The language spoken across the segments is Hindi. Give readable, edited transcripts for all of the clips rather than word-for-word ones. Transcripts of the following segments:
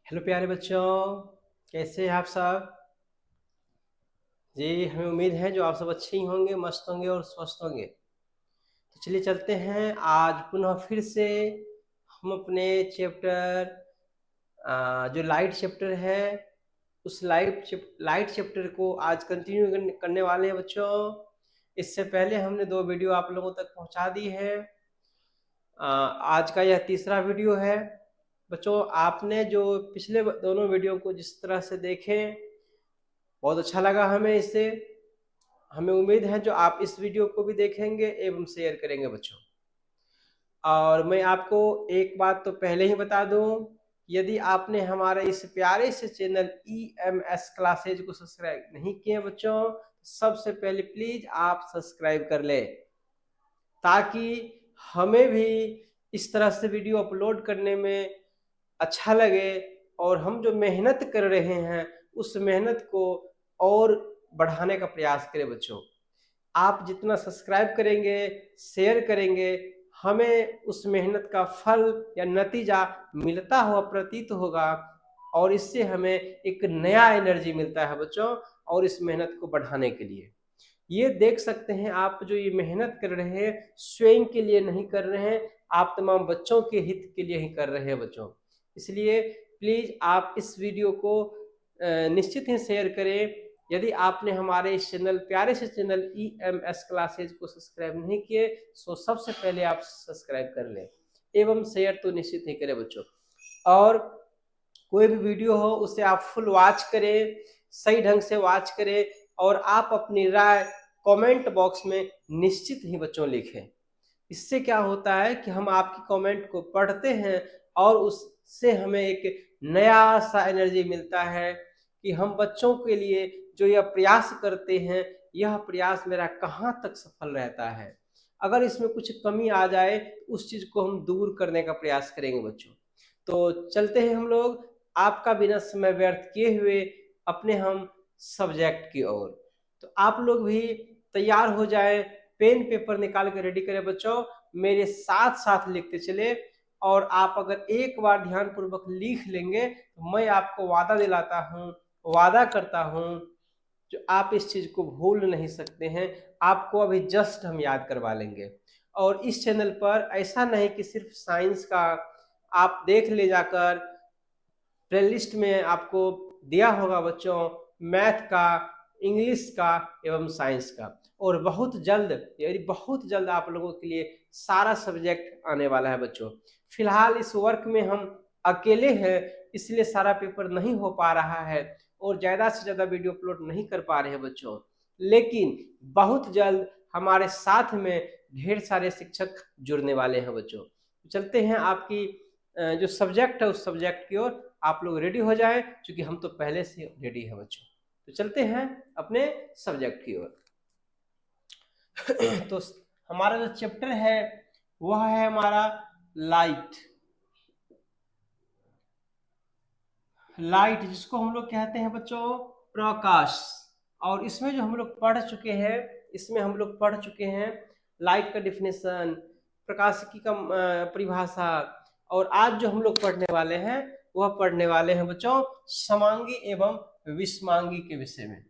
हेलो प्यारे बच्चों, कैसे हैं आप सब। जी हमें उम्मीद है जो आप सब अच्छे ही होंगे, मस्त होंगे और स्वस्थ होंगे। तो चलिए चलते हैं आज पुनः फिर से हम अपने चैप्टर जो लाइट चैप्टर है उस लाइट चैप्टर को आज कंटिन्यू करने वाले हैं बच्चों। इससे पहले हमने 2 वीडियो आप लोगों तक पहुंचा दी है। आज का यह तीसरा वीडियो है। बच्चों आपने जो पिछले दोनों वीडियो को जिस तरह से देखे बहुत अच्छा लगा हमें इससे। हमें उम्मीद है जो आप इस वीडियो को भी देखेंगे एवं शेयर करेंगे बच्चों। और मैं आपको एक बात तो पहले ही बता दूं, यदि आपने हमारे इस प्यारे से चैनल EMS क्लासेज को सब्सक्राइब नहीं किए बच्चों, सबसे पहले प्लीज आप सब्सक्राइब कर लें ताकि हमें भी इस तरह से वीडियो अपलोड करने में अच्छा लगे और हम जो मेहनत कर रहे हैं उस मेहनत को और बढ़ाने का प्रयास करें बच्चों। आप जितना सब्सक्राइब करेंगे, शेयर करेंगे, हमें उस मेहनत का फल या नतीजा मिलता हुआ प्रतीत होगा और इससे हमें एक नया एनर्जी मिलता है बच्चों। और इस मेहनत को बढ़ाने के लिए ये देख सकते हैं आप जो ये मेहनत कर रहे हैं स्वयं के लिए नहीं कर रहे हैं, आप तमाम बच्चों के हित के लिए ही कर रहे हैं बच्चों। इसलिए प्लीज आप इस वीडियो को निश्चित ही शेयर करें। यदि आपने हमारे इस चैनल प्यारे से चैनल EMS क्लासेज को सब्सक्राइब नहीं किए तो सबसे पहले आप सब्सक्राइब कर लें एवं शेयर तो निश्चित ही करें बच्चों। और कोई भी वीडियो हो उसे आप फुल वॉच करें, सही ढंग से वॉच करें और आप अपनी राय कमेंट बॉक्स में निश्चित ही बच्चों लिखें। इससे क्या होता है कि हम आपकी कमेंट को पढ़ते हैं और उससे हमें एक नया सा एनर्जी मिलता है कि हम बच्चों के लिए जो यह प्रयास करते हैं यह प्रयास मेरा कहाँ तक सफल रहता है। अगर इसमें कुछ कमी आ जाए तो उस चीज को हम दूर करने का प्रयास करेंगे बच्चों। तो चलते हैं हम लोग आपका बिना समय व्यर्थ किए हुए अपने हम सब्जेक्ट की ओर। तो आप लोग भी तैयार हो जाए, पेन पेपर निकाल के रेडी करें बच्चों, मेरे साथ साथ लिखते चले। और आप अगर एक बार ध्यान पूर्वक लिख लेंगे तो मैं आपको वादा दिलाता हूँ, वादा करता हूँ जो आप इस चीज को भूल नहीं सकते हैं। आपको अभी जस्ट हम याद करवा लेंगे। और इस चैनल पर ऐसा नहीं कि सिर्फ साइंस का आप देख ले जाकर, प्लेलिस्ट में आपको दिया होगा बच्चों मैथ का, इंग्लिश का एवं साइंस का। और बहुत जल्द यानी बहुत जल्द आप लोगों के लिए सारा सब्जेक्ट आने वाला है बच्चों। फिलहाल इस वर्क में हम अकेले हैं इसलिए सारा पेपर नहीं हो पा रहा है और ज्यादा से ज्यादा वीडियो अपलोड नहीं कर पा रहे हैं बच्चों। लेकिन बहुत जल्द हमारे साथ में ढेर सारे शिक्षक जुड़ने वाले हैं बच्चों। चलते हैं आपकी जो सब्जेक्ट है उस सब्जेक्ट की ओर। आप लोग रेडी हो जाएं क्योंकि हम तो पहले से रेडी हैं बच्चों। तो चलते हैं अपने सब्जेक्ट की ओर। तो हमारा जो चैप्टर है वह है हमारा लाइट। लाइट जिसको हम लोग कहते हैं बच्चों प्रकाश। और इसमें जो हम लोग पढ़ चुके हैं, इसमें हम लोग पढ़ चुके हैं लाइट का डिफिनेशन, प्रकाश की का परिभाषा। और आज जो हम लोग पढ़ने वाले हैं वह पढ़ने वाले हैं बच्चों समांगी एवं विषमांगी के विषय में।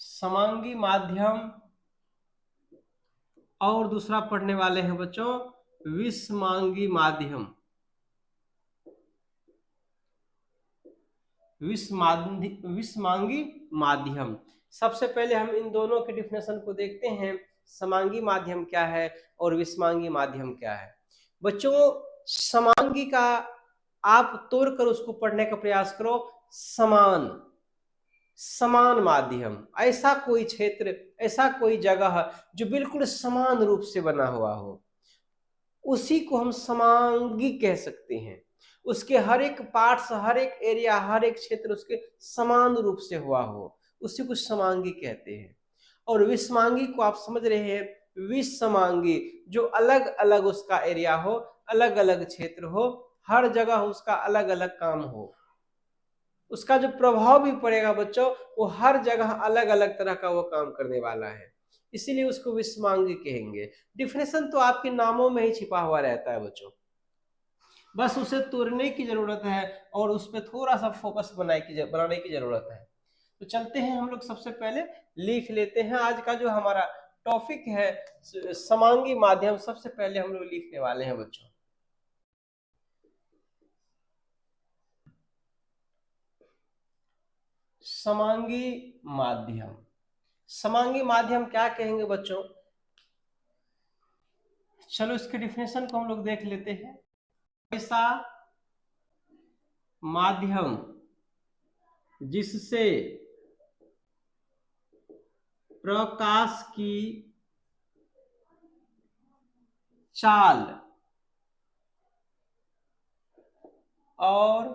समांगी माध्यम और दूसरा पढ़ने वाले हैं बच्चों विषमांगी माध्यम। विषमांगी माध्यम। सबसे पहले हम इन दोनों के डिफिनेशन को देखते हैं, समांगी माध्यम क्या है और विषमांगी माध्यम क्या है। बच्चों समांगी का आप तोड़कर उसको पढ़ने का प्रयास करो। समान, समान माध्यम, ऐसा कोई क्षेत्र, ऐसा कोई जगह जो बिल्कुल समान रूप से बना हुआ हो उसी को हम समांगी कह सकते हैं। उसके हर एक पार्ट्स, हर एक एरिया, हर एक क्षेत्र उसके समान रूप से हुआ हो उसी को समांगी कहते हैं। और विषमांगी को आप समझ रहे हैं, विषमांगी जो अलग अलग उसका एरिया हो, अलग अलग क्षेत्र हो, हर जगह उसका अलग अलग काम हो, उसका जो प्रभाव भी पड़ेगा बच्चों वो हर जगह अलग अलग तरह का वो काम करने वाला है, इसीलिए उसको विषमांगी कहेंगे। डिफिनेशन तो आपके नामों में ही छिपा हुआ रहता है बच्चों। बस उसे तोड़ने की जरूरत है और उस पर थोड़ा सा फोकस बनाने की जरूरत है। तो चलते हैं हम लोग सबसे पहले लिख लेते हैं आज का जो हमारा टॉपिक है समांगी माध्यम। सबसे पहले हम लोग लिखने वाले हैं बच्चों समांगी माध्यम। समांगी माध्यम क्या कहेंगे बच्चों? चलो इसके डिफिनेशन को हम लोग देख लेते हैं। ऐसा माध्यम जिससे प्रकाश की चाल और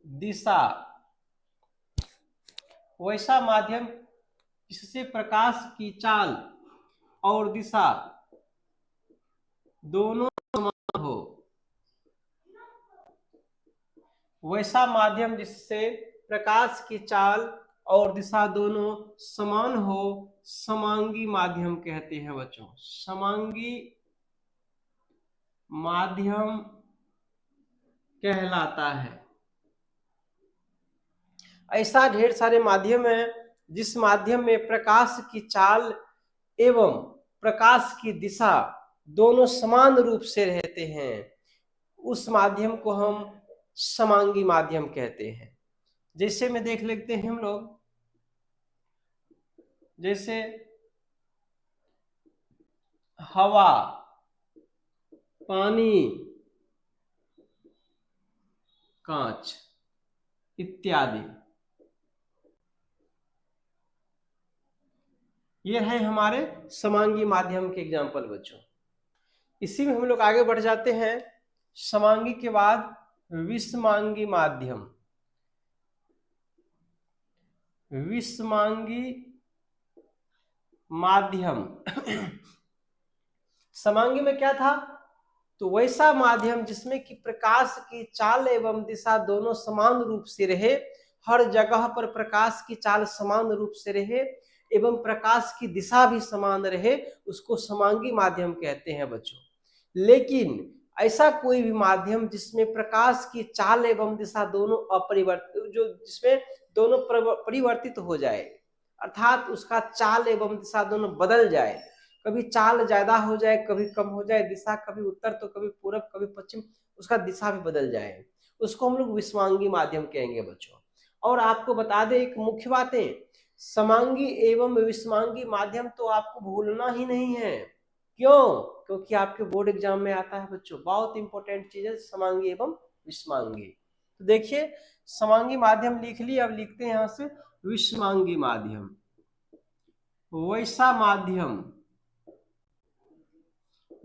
दिशा, वैसा माध्यम जिससे प्रकाश की चाल और दिशा दोनों समान हो, वैसा माध्यम जिससे प्रकाश की चाल और दिशा दोनों समान हो, समांगी माध्यम कहते हैं बच्चों। समांगी माध्यम कहलाता है। ऐसा ढेर सारे माध्यम है जिस माध्यम में प्रकाश की चाल एवं प्रकाश की दिशा दोनों समान रूप से रहते हैं, उस माध्यम को हम समांगी माध्यम कहते हैं। जैसे में देख लेते हैं हम लोग, जैसे हवा, पानी, कांच इत्यादि, ये है हमारे समांगी माध्यम के एग्जाम्पल बच्चों। इसी में हम लोग आगे बढ़ जाते हैं। समांगी के बाद विषमांगी माध्यम। विषमांगी माध्यम समांगी में क्या था? तो वैसा माध्यम जिसमें कि प्रकाश की चाल एवं दिशा दोनों समान रूप से रहे, हर जगह पर प्रकाश की चाल समान रूप से रहे एवं प्रकाश की दिशा भी समान रहे, उसको समांगी माध्यम कहते हैं बच्चों। लेकिन ऐसा कोई भी माध्यम जिसमें प्रकाश की चाल एवं दिशा दोनों अपरिवर्तित, जो जिसमें दोनों परिवर्तित हो जाए, अर्थात उसका चाल एवं दिशा दोनों बदल जाए, कभी चाल ज्यादा हो जाए कभी कम हो जाए, दिशा कभी उत्तर तो कभी पूर्व कभी पश्चिम, उसका दिशा भी बदल जाए, उसको हम लोग विषमांगी माध्यम कहेंगे बच्चों। और आपको बता दें एक मुख्य बातें, समांगी एवं विषमांगी माध्यम तो आपको भूलना ही नहीं है। क्यों? क्योंकि आपके बोर्ड एग्जाम में आता है बच्चों, बहुत इंपॉर्टेंट चीज है समांगी एवं विषमांगी। तो देखिए समांगी माध्यम लिख ली, अब लिखते हैं यहां से विषमांगी माध्यम। वैसा माध्यम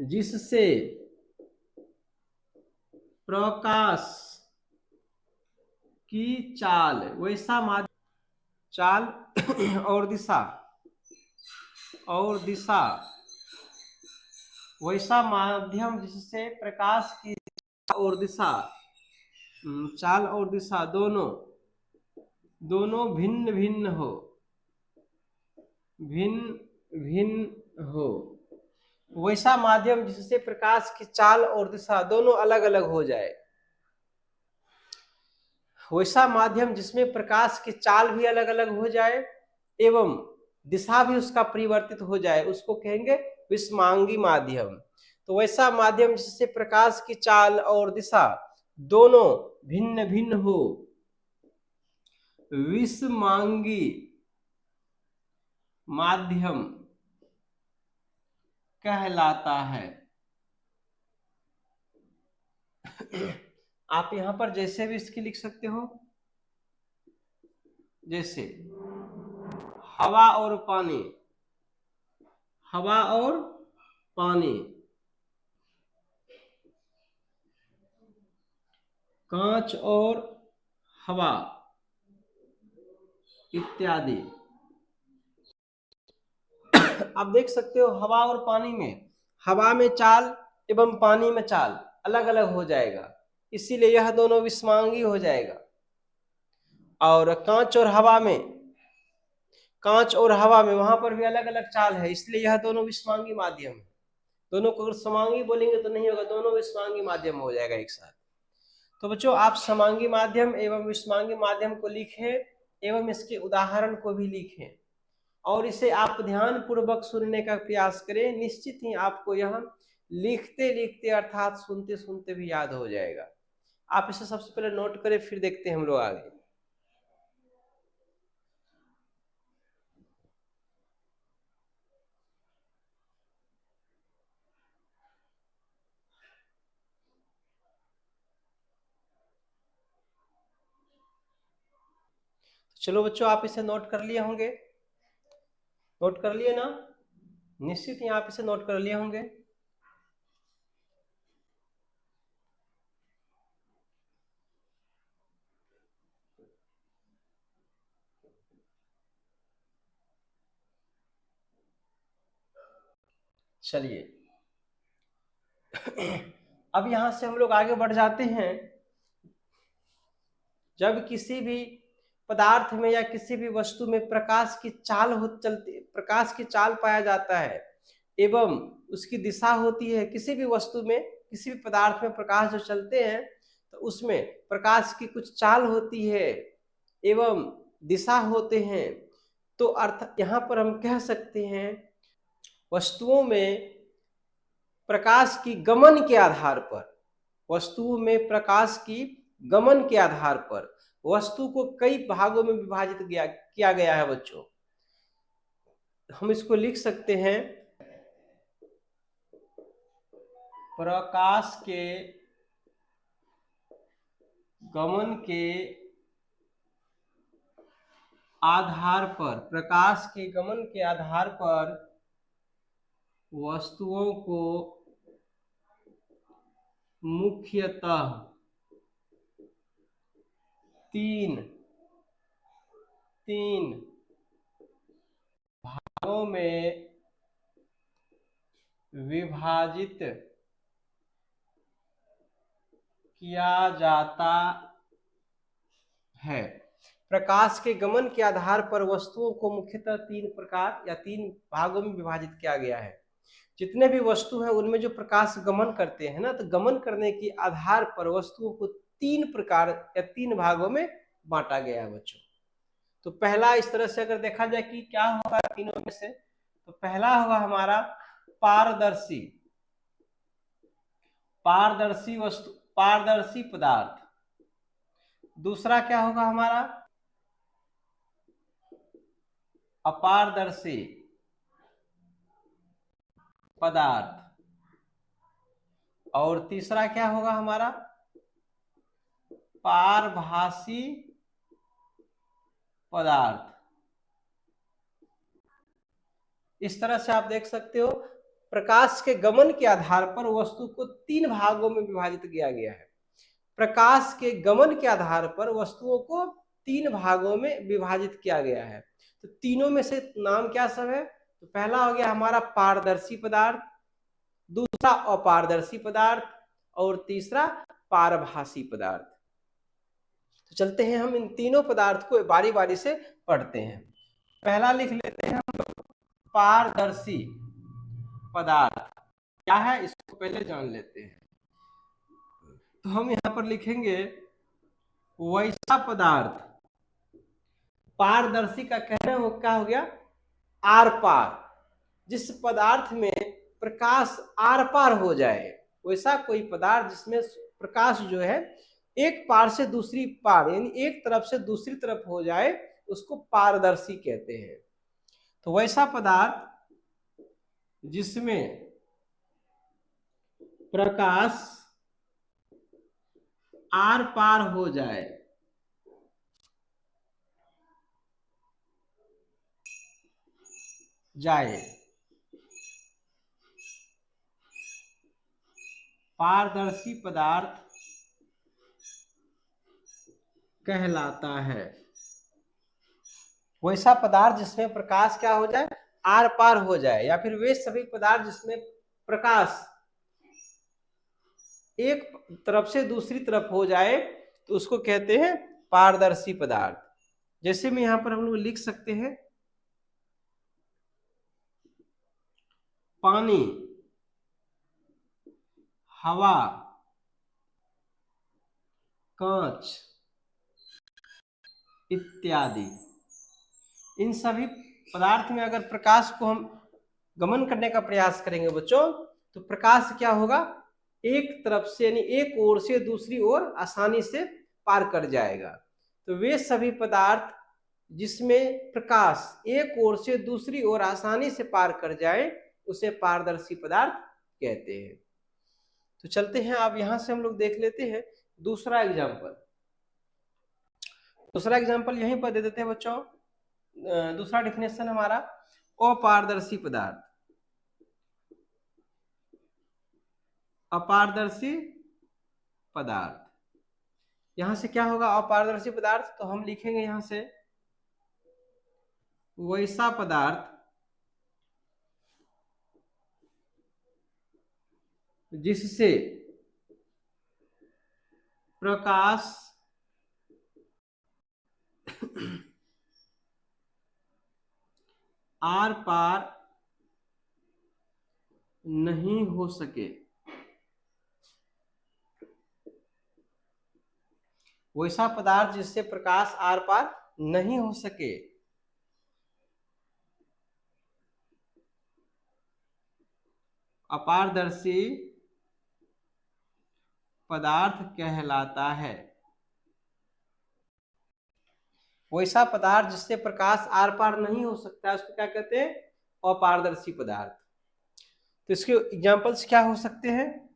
जिससे प्रकाश की चाल, वैसा माध्यम चाल और दिशा वैसा माध्यम जिससे प्रकाश की और दिशा, चाल और दिशा दोनों भिन्न भिन्न हो, वैसा माध्यम जिससे प्रकाश की चाल और दिशा दोनों अलग अलग हो जाए, वैसा माध्यम जिसमें प्रकाश की चाल भी अलग अलग हो जाए एवं दिशा भी उसका परिवर्तित हो जाए, उसको कहेंगे विषमांगी माध्यम। तो वैसा माध्यम जिससे प्रकाश की चाल और दिशा दोनों भिन्न भिन्न हो, विषमांगी माध्यम कहलाता है। आप यहां पर जैसे भी इसकी लिख सकते हो, जैसे हवा और पानी, हवा और पानी, कांच और हवा इत्यादि। आप देख सकते हो हवा और पानी में, हवा में चाल एवं पानी में चाल अलग अलग हो जाएगा, इसीलिए यह दोनों विषमांगी हो जाएगा। और कांच और हवा में वहां पर भी अलग अलग चाल है, इसलिए यह दोनों विषमांगी माध्यम है। दोनों को अगर समांगी बोलेंगे तो नहीं होगा, दोनों विषमांगी माध्यम हो जाएगा एक साथ। तो बच्चों आप समांगी माध्यम एवं विषमांगी माध्यम को लिखें एवं इसके उदाहरण को भी लिखें और इसे आप ध्यान पूर्वक सुनने का प्रयास करें। निश्चित ही आपको यह लिखते लिखते अर्थात सुनते सुनते भी याद हो जाएगा। आप इसे सबसे पहले नोट करें, फिर देखते हैं हम लोग आगे। चलो बच्चों आप इसे नोट कर लिए होंगे, नोट कर लिए ना? निश्चित ही आप इसे नोट कर लिए होंगे। चलिए अब यहां से हम लोग आगे बढ़ जाते हैं। जब किसी भी पदार्थ में या किसी भी वस्तु में प्रकाश की चाल प्रकाश की चाल पाया जाता है एवं उसकी दिशा होती है, किसी भी वस्तु में किसी भी पदार्थ में प्रकाश जो चलते हैं तो उसमें प्रकाश की कुछ चाल होती है एवं दिशा होते हैं। तो अर्थ यहां पर हम कह सकते हैं वस्तुओं में प्रकाश की गमन के आधार पर, वस्तुओं में प्रकाश की गमन के आधार पर वस्तु को कई भागों में विभाजित किया गया है बच्चों। हम इसको लिख सकते हैं प्रकाश के गमन के आधार पर, प्रकाश के गमन के आधार पर वस्तुओं को मुख्यतः तीन भागों में विभाजित किया जाता है। प्रकाश के गमन के आधार पर वस्तुओं को मुख्यतः तीन प्रकार या तीन भागों में विभाजित किया गया है। जितने भी वस्तु हैं उनमें जो प्रकाश गमन करते हैं ना, तो गमन करने के आधार पर वस्तुओं को तीन प्रकार या तीन भागों में बांटा गया है बच्चों। तो पहला इस तरह से अगर देखा जाए कि क्या होगा तीनों में से, तो पहला होगा हमारा पारदर्शी, पारदर्शी वस्तु, पारदर्शी पदार्थ। दूसरा क्या होगा हमारा अपारदर्शी पदार्थ। और तीसरा क्या होगा हमारा पारभासी पदार्थ। इस तरह से आप देख सकते हो प्रकाश के गमन के आधार पर वस्तु को तीन भागों में विभाजित किया गया है। प्रकाश के गमन के आधार पर वस्तुओं को तीन भागों में विभाजित किया गया है। तो तीनों में से नाम क्या सब है? तो पहला हो गया हमारा पारदर्शी पदार्थ, दूसरा अपारदर्शी पदार्थ और तीसरा पारभासी पदार्थ। तो चलते हैं हम इन तीनों पदार्थ को बारी बारी से पढ़ते हैं। पहला लिख लेते हैं हम लोग पारदर्शी पदार्थ क्या है, इसको पहले जान लेते हैं। तो हम यहां पर लिखेंगे वैसा पदार्थ, पारदर्शी का कहना हो क्या हो गया आर पार, जिस पदार्थ में प्रकाश आर पार हो जाए, वैसा कोई पदार्थ जिसमें प्रकाश जो है एक पार से दूसरी पार यानी एक तरफ से दूसरी तरफ हो जाए उसको पारदर्शी कहते हैं। तो वैसा पदार्थ जिसमें प्रकाश आर पार हो जाए, पारदर्शी पदार्थ कहलाता है। वैसा पदार्थ जिसमें प्रकाश क्या हो जाए आर पार हो जाए, या फिर वे सभी पदार्थ जिसमें प्रकाश एक तरफ से दूसरी तरफ हो जाए तो उसको कहते हैं पारदर्शी पदार्थ। जैसे में यहां पर हम लोग लिख सकते हैं पानी, हवा, कांच इत्यादि। इन सभी पदार्थ में अगर प्रकाश को हम गमन करने का प्रयास करेंगे बच्चों, तो प्रकाश क्या होगा, एक तरफ से यानी एक ओर से दूसरी ओर आसानी से पार कर जाएगा। तो वे सभी पदार्थ जिसमें प्रकाश एक ओर से दूसरी ओर आसानी से पार कर जाए उसे पारदर्शी पदार्थ कहते हैं। तो चलते हैं, अब यहां से हम लोग देख लेते हैं दूसरा एग्जाम्पल। दूसरा एग्जाम्पल यहीं पर दे देते हैं बच्चों। दूसरा डिफिनेशन हमारा अपारदर्शी पदार्थ। अपारदर्शी पदार्थ, यहां से क्या होगा अपारदर्शी पदार्थ, तो हम लिखेंगे यहां से वैसा पदार्थ जिससे प्रकाश आर पार नहीं हो सके। वैसा पदार्थ जिससे प्रकाश आर पार नहीं हो सके। अपारदर्शी पदार्थ कहलाता है। वैसा पदार्थ जिससे प्रकाश आर पार नहीं हो सकता है उसको क्या कहते हैं, अपारदर्शी पदार्थ। तो इसके एग्जांपल्स क्या हो सकते हैं,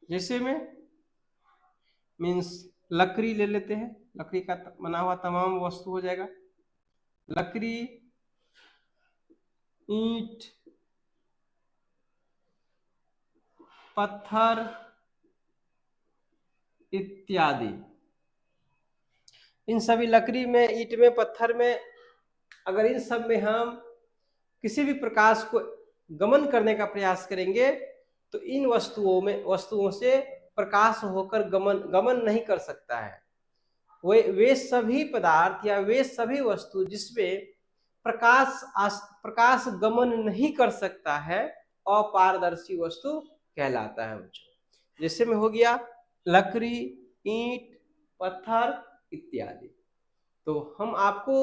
जैसे में मीन्स लकड़ी ले लेते हैं, लकड़ी का बना हुआ तमाम वस्तु हो जाएगा, लकड़ी, ईंट, पत्थर इत्यादि। इन सभी लकड़ी में, ईंट में, पत्थर में, अगर इन सब में हम किसी भी प्रकाश को गमन करने का प्रयास करेंगे तो इन वस्तुओं से प्रकाश होकर गमन नहीं कर सकता है। वे सभी पदार्थ या वे सभी वस्तु जिसमें प्रकाश गमन नहीं कर सकता है अपारदर्शी वस्तु कहलाता है बच्चों। जैसे में हो गया लकड़ी, ईंट, पत्थर इत्यादि। तो हम आपको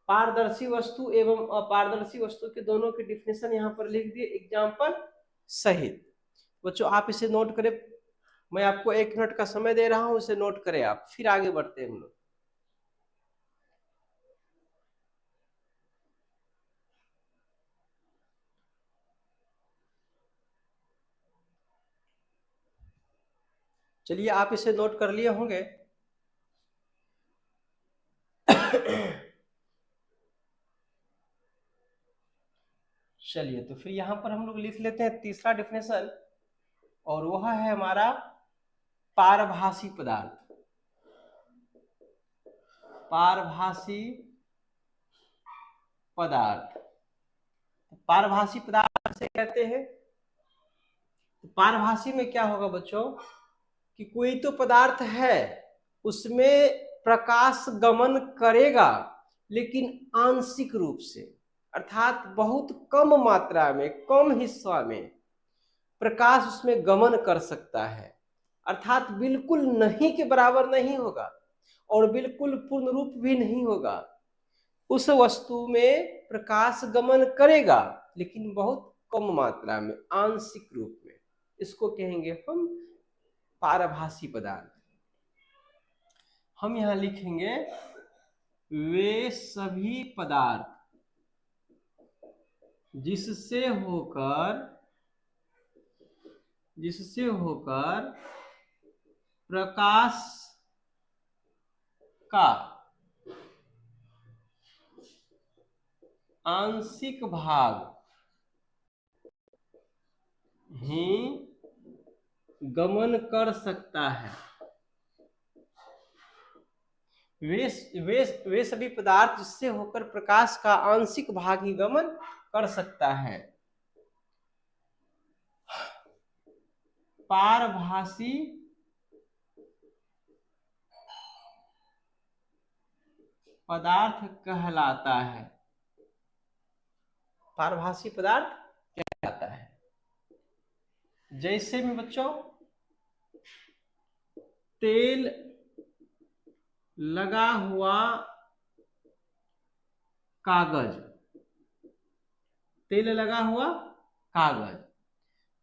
पारदर्शी वस्तु एवं अपारदर्शी वस्तु के दोनों के डिफिनेशन यहाँ पर लिख दिए एग्जाम्पल सहित। बच्चों आप इसे नोट करें, मैं आपको 1 मिनट का समय दे रहा हूं, इसे नोट करें आप, फिर आगे बढ़ते हैं हम लोग। चलिए आप इसे नोट कर लिए होंगे। चलिए तो फिर यहाँ पर हम लोग लिख लेते हैं तीसरा डिफिनेशन, और वह है हमारा पारभासी पदार्थ। पारभासी पदार्थ, पारभासी पदार्थ से कहते हैं। तो पारभासी में क्या होगा बच्चों कि कोई तो पदार्थ है उसमें प्रकाश गमन करेगा लेकिन आंशिक रूप से, अर्थात बहुत कम मात्रा में, कम हिस्सा में प्रकाश उसमें गमन कर सकता है, अर्थात बिल्कुल नहीं के बराबर नहीं होगा और बिल्कुल पूर्ण रूप भी नहीं होगा। उस वस्तु में प्रकाश गमन करेगा लेकिन बहुत कम मात्रा में, आंशिक रूप में, इसको कहेंगे हम पारभासी पदार्थ। हम यहां लिखेंगे वे सभी पदार्थ जिससे होकर प्रकाश का आंशिक भाग ही गमन कर सकता है। वे सभी पदार्थ जिससे होकर प्रकाश का आंशिक भाग ही गमन कर सकता है। पारभासी पदार्थ कहलाता है। पारभासी पदार्थ कहलाता है। जैसे में बच्चों तेल लगा हुआ कागज, तेल लगा हुआ कागज।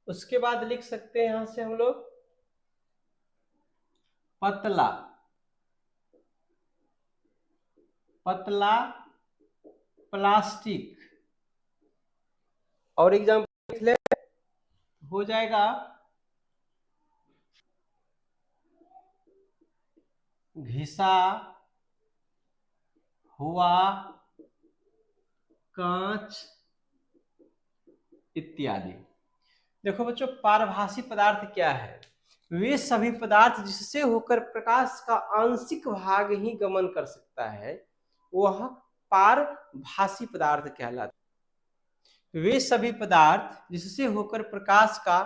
उसके बाद लिख सकते हैं यहां से हम लोग पतला, पतला प्लास्टिक। और एग्जाम्पल लिख ले, हो जाएगा घिसा हुआ कांच इत्यादि। देखो बच्चों, पारभासी पदार्थ क्या है? वे सभी पदार्थ जिससे होकर प्रकाश का आंशिक भाग ही गमन कर सकता है, वह पारभासी पदार्थ कहलाता है। वे सभी पदार्थ जिससे होकर प्रकाश का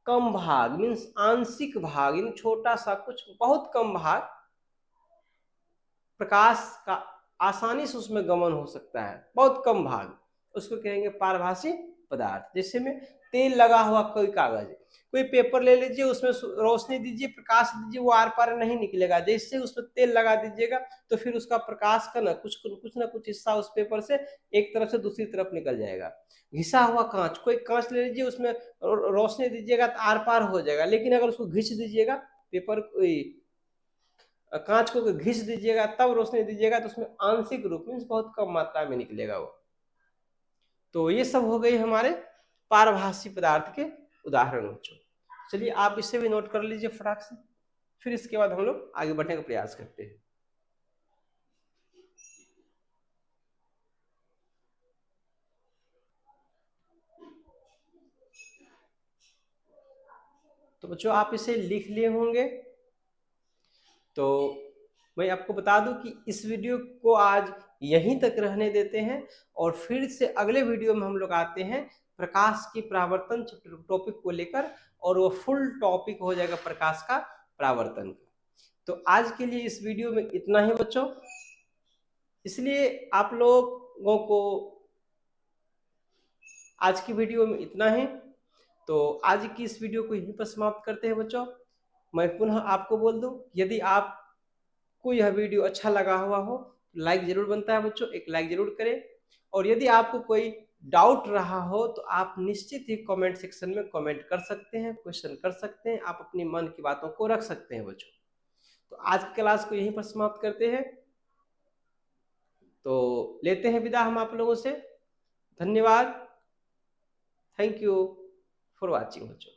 कम भाग मीन्स आंशिक भाग, इन छोटा सा कुछ बहुत कम भाग प्रकाश का आसानी से उसमें गमन हो सकता है, बहुत कम भाग, उसको कहेंगे पारभासी पदार्थ। जैसे में तेल लगा हुआ कोई कागज, कोई पेपर ले लीजिए, उसमें रोशनी दीजिए, प्रकाश दीजिए, वो आर पार नहीं निकलेगा। जैसे उसमें तेल लगा दीजिएगा तो फिर उसका प्रकाश का ना कुछ हिस्सा उस पेपर से एक तरफ से दूसरी तरफ निकल जाएगा। घिसा हुआ कांच, कोई कांच ले लीजिए, उसमें रोशनी दीजिएगा तो आर पार हो जाएगा, लेकिन अगर उसको घिस दीजिएगा, पेपर कांच को घिस दीजिएगा तब रोशनी दीजिएगा तो उसमें आंशिक रूप में बहुत कम मात्रा में निकलेगा वो। तो ये सब हो गई हमारे पारभासी पदार्थ के उदाहरण बच्चों। चलिए आप इसे भी नोट कर लीजिए फटाक से, फिर इसके बाद हम लोग आगे बढ़ने का प्रयास करते हैं। तो बच्चों आप इसे लिख लिए होंगे। तो मैं आपको बता दूं कि इस वीडियो को आज यहीं तक रहने देते हैं, और फिर से अगले वीडियो में हम लोग आते हैं प्रकाश की परावर्तन टॉपिक को लेकर, और वो फुल टॉपिक हो जाएगा प्रकाश का परावर्तन। तो आज के लिए इस वीडियो में इतना ही बच्चों, इसलिए आप लोगों को आज की वीडियो में इतना ही। तो आज की इस वीडियो को यहीं पर समाप्त करते हैं बच्चों। मैं पुनः आपको बोल दूं, यदि आपको यह वीडियो अच्छा लगा हुआ हो तो लाइक जरूर बनता है बच्चों, एक लाइक जरूर करें। और यदि आपको कोई डाउट रहा हो तो आप निश्चित ही कमेंट सेक्शन में कमेंट कर सकते हैं, क्वेश्चन कर सकते हैं, आप अपनी मन की बातों को रख सकते हैं बच्चों। तो आज की क्लास को यहीं पर समाप्त करते हैं। तो लेते हैं विदा हम आप लोगों से। धन्यवाद। थैंक यू फॉर वॉचिंग बच्चों।